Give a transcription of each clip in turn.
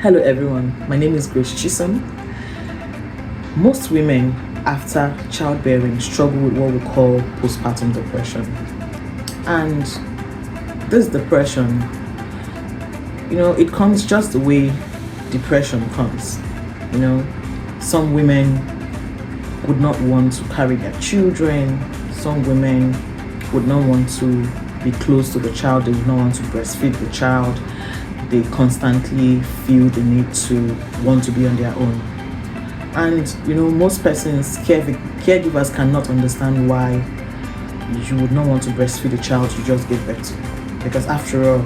Hello everyone, my name is Grace Chisholm. Most women after childbearing struggle with what we call postpartum depression. And this depression, it comes just the way depression comes. Some women would not want to carry their children, some women would not want to be close to the child, they would not want to breastfeed the child. They constantly feel the need to want to be on their own. And most persons, caregivers cannot understand why you would not want to breastfeed the child you just gave birth to. Because after all,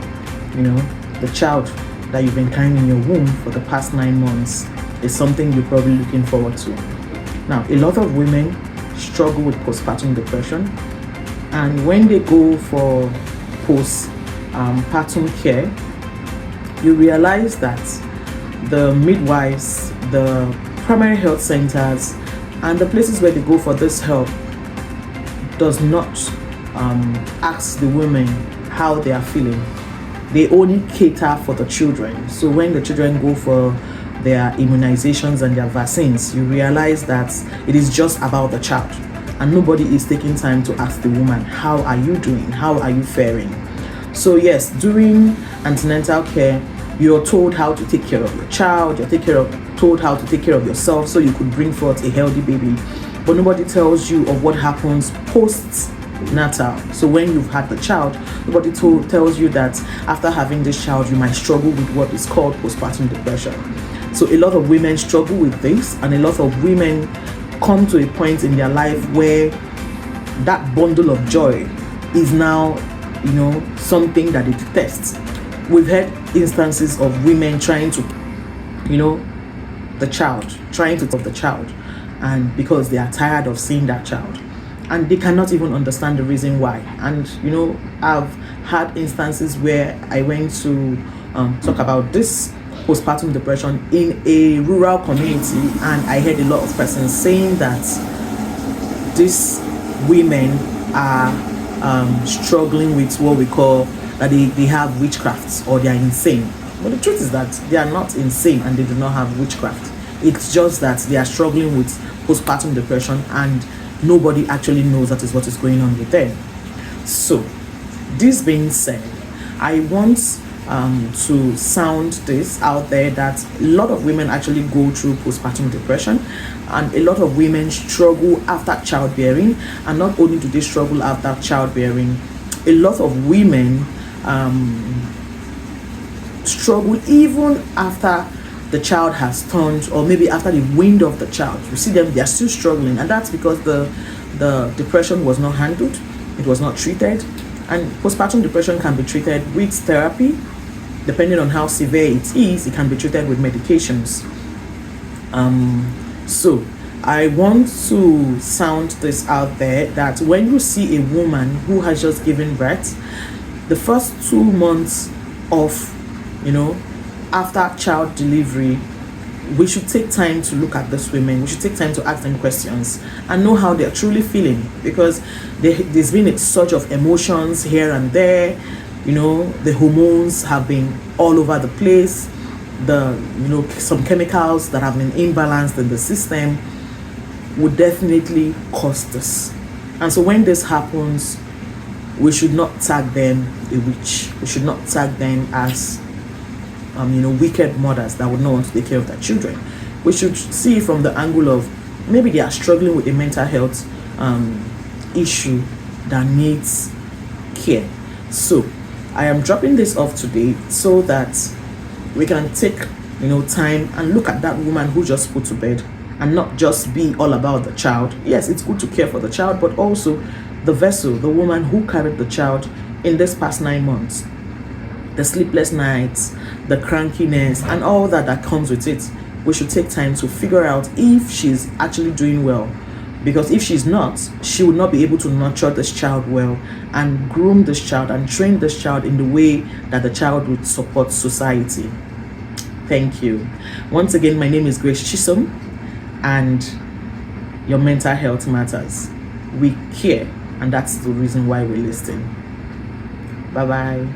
the child that you've been carrying in your womb for the past 9 months is something you're probably looking forward to. Now, a lot of women struggle with postpartum depression, and when they go for postpartum care, you realize that the midwives, the primary health centers, and the places where they go for this help does not ask the women how they are feeling. They only cater for the children. So when the children go for their immunizations and their vaccines, you realize that it is just about the child, and nobody is taking time to ask the woman, how are you doing? How are you faring? So yes, during antenatal care, you're told how to take care of your child, told how to take care of yourself so you could bring forth a healthy baby. But nobody tells you of what happens post-natal. So when you've had the child, nobody tells you that after having this child, you might struggle with what is called postpartum depression. So a lot of women struggle with this, and a lot of women come to a point in their life where that bundle of joy is now something that they detest. We've had instances of women trying to the child, and because they are tired of seeing that child, and they cannot even understand the reason why. And I've had instances where I went to talk about this postpartum depression in a rural community, and I heard a lot of persons saying that these women are struggling with what we call that they have witchcrafts, or they are insane. But the truth is that they are not insane and they do not have witchcraft. It's just that they are struggling with postpartum depression, and nobody actually knows that is what is going on with them. So this being said, I want to sound this out there that a lot of women actually go through postpartum depression, and a lot of women struggle after childbearing. And not only do they struggle after childbearing, a lot of women struggle even after the child has turned, or maybe after the weaned of the child. You see them, they are still struggling, and that's because the depression was not handled, it was not treated. And postpartum depression can be treated with therapy. Depending on how severe it is, it can be treated with medications. So I want to sound this out there that when you see a woman who has just given birth, the first 2 months of after child delivery, we should take time to look at these women. We should take time to ask them questions and know how they're truly feeling, because there's been a surge of emotions here and there. The hormones have been all over the place. Some chemicals that have been imbalanced in the system would definitely cause this. And so when this happens, we should not tag them a witch. We should not tag them as wicked mothers that would not want to take care of their children. We should see it from the angle of maybe they are struggling with a mental health issue that needs care. So I am dropping this off today so that we can take time and look at that woman who just put to bed, and not just be all about the child. Yes, it's good to care for the child, but also the vessel, the woman who carried the child in this past 9 months. The sleepless nights, the crankiness, and all that comes with it. We should take time to figure out if she's actually doing well, because if she's not, she would not be able to nurture this child well and groom this child and train this child in the way that the child would support society. Thank you. Once again, my name is Grace Chisholm, and your mental health matters. We care, and that's the reason why we're listening. Bye bye.